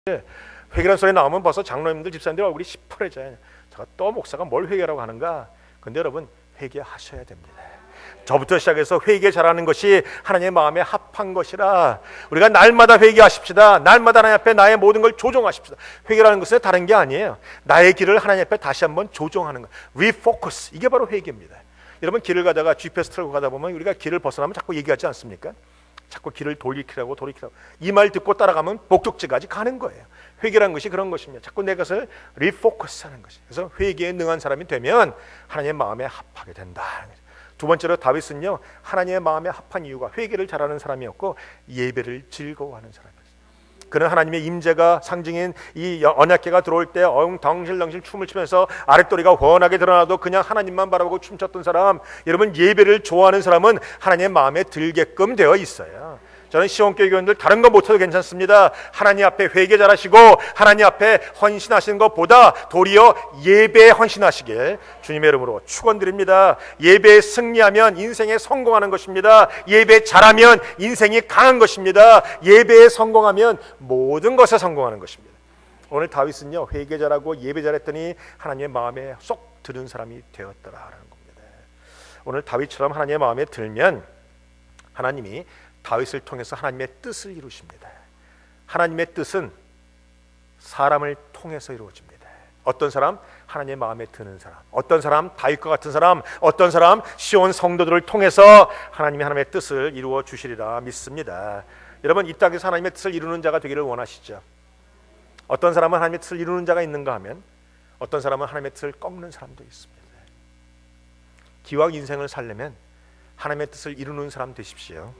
회개라는 소리 나오면 벌써 장로님들 집사님들 얼굴이 시퍼래져요. 제가 또 목사가 뭘 회개라고 하는가? 근데 여러분 회개하셔야 됩니다. 저부터 시작해서 회개 잘하는 것이 하나님의 마음에 합한 것이라 우리가 날마다 회개하십시다. 날마다 하나님 앞에 나의 모든 걸 조정하십시다. 회개라는 것은 다른 게 아니에요. 나의 길을 하나님 앞에 다시 한번 조정하는 것, 리포커스, 이게 바로 회개입니다. 여러분 길을 가다가 GPS 틀고 가다 보면 우리가 길을 벗어나면 자꾸 얘기하지 않습니까? 자꾸 길을 돌이키라고 이 말 듣고 따라가면 목적지까지 가는 거예요. 회개라는 것이 그런 것입니다. 자꾸 내 것을 리포커스하는 것이. 그래서 회개에 능한 사람이 되면 하나님의 마음에 합하게 된다. 두 번째로 다윗은요, 하나님의 마음에 합한 이유가 회개를 잘하는 사람이었고 예배를 즐거워하는 사람이었어요. 그는 하나님의 임재가 상징인 이 언약궤가 들어올 때 덩실덩실 춤을 추면서 아랫도리가 훤하게 드러나도 그냥 하나님만 바라보고 춤췄던 사람, 여러분 예배를 좋아하는 사람은 하나님의 마음에 들게끔 되어 있어요. 저는 시온교회 교인들 다른 거 못해도 괜찮습니다. 하나님 앞에 회개 잘하시고 하나님 앞에 헌신하시는 것보다 도리어 예배에 헌신하시길 주님의 이름으로 축원드립니다. 예배에 승리하면 인생에 성공하는 것입니다. 예배 잘하면 인생이 강한 것입니다. 예배에 성공하면 모든 것에 성공하는 것입니다. 오늘 다윗은요, 회개 잘하고 예배 잘했더니 하나님의 마음에 쏙 드는 사람이 되었더라라는 겁니다. 오늘 다윗처럼 하나님의 마음에 들면 하나님이 다윗을 통해서 하나님의 뜻을 이루십니다. 하나님의 뜻은 사람을 통해서 이루어집니다. 어떤 사람? 하나님의 마음에 드는 사람. 어떤 사람? 다윗과 같은 사람. 어떤 사람? 시온 성도들을 통해서 하나님이 하나님의 뜻을 이루어 주시리라 믿습니다. 여러분 이 땅에서 하나님의 뜻을 이루는 자가 되기를 원하시죠? 어떤 사람은 하나님의 뜻을 이루는 자가 있는가 하면 어떤 사람은 하나님의 뜻을 꺾는 사람도 있습니다. 기왕 인생을 살려면 하나님의 뜻을 이루는 사람 되십시오.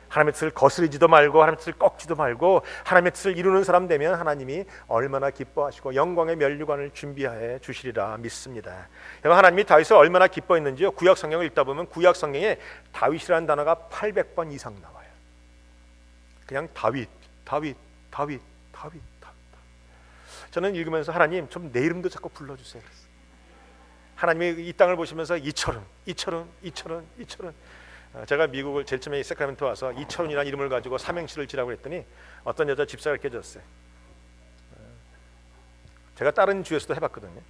하나님의 뜻을 거스르지도 말고 하나님의 뜻을 꺾지도 말고 하나님의 뜻을 이루는 사람 되면 하나님이 얼마나 기뻐하시고 영광의 면류관을 준비하여 주시리라 믿습니다. 하나님이 다윗을 얼마나 기뻐했는지요, 구약 성경을 읽다 보면 구약 성경에 다윗이라는 단어가 800번 이상 나와요. 그냥 다윗. 저는 읽으면서 하나님 좀 내 이름도 자꾸 불러주세요. 하나님이 이 땅을 보시면서 이철훈. 제가 미국을 제일 처음에 세크라멘토 와서 이철훈이라는 이름을 가지고 삼행시를 지라고 했더니 어떤 여자 집사가 이렇게 줬어요. 제가 다른 주에서도 해봤거든요.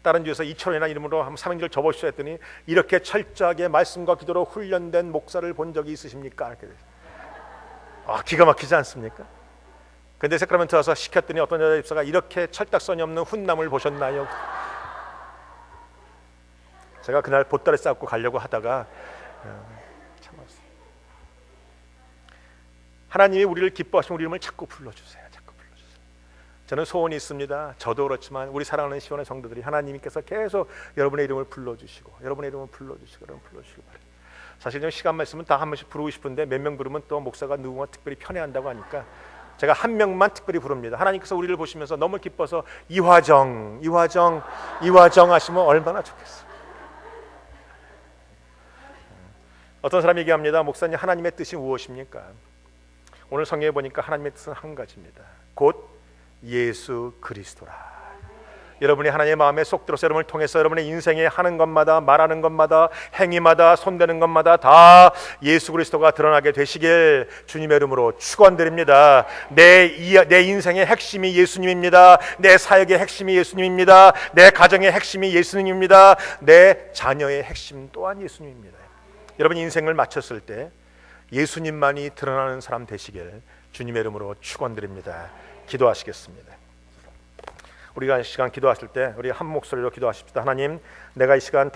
다른 주에서 이철훈이라는 이름으로 한번 삼행시를 접어주셔 했더니 이렇게 철저하게 말씀과 기도로 훈련된 목사를 본 적이 있으십니까? 이렇게 됐어요. 기가 막히지 않습니까? 근데 세크라멘토 와서 시켰더니 어떤 여자 집사가 이렇게 철딱선이 없는 훈남을 보셨나요? 제가 그날 보따리 싸고 가려고 하다가 참았어요. 하나님이 우리를 기뻐하시면 우리 이름을 자꾸 불러주세요. 저는 소원이 있습니다. 저도 그렇지만 우리 사랑하는 시온의 성도들이 하나님께서 계속 여러분의 이름을 불러주시고 여러분의 불러주시기 바랍니다. 사실 좀 시간만 있으면 다 한 번씩 부르고 싶은데 몇 명 부르면 또 목사가 누군가 특별히 편애한다고 하니까 제가 한 명만 특별히 부릅니다. 하나님께서 우리를 보시면서 너무 기뻐서 이화정 하시면 얼마나 좋겠어요. 어떤 사람이 얘기합니다. 목사님, 하나님의 뜻이 무엇입니까? 오늘 성경에 보니까 하나님의 뜻은 한 가지입니다. 곧 예수 그리스도라. 여러분이 하나님의 마음에 쏙 들어서 여러분을 통해서 여러분의 인생에 하는 것마다, 말하는 것마다, 행위마다, 손대는 것마다 다 예수 그리스도가 드러나게 되시길 주님의 이름으로 축원드립니다. 내 인생의 핵심이 예수님입니다. 내 사역의 핵심이 예수님입니다. 내 가정의 핵심이 예수님입니다. 내 자녀의 핵심 또한 예수님입니다. 여러분 인생을 마쳤을 때 예수님만이 드러나는 사람 되시길 주님의 이름으로 축원드립니다. 기도하시겠습니다. 우리가 이 시간 기도하실 때 우리 한 목소리로 기도하십시다. 하나님, 내가 이 시간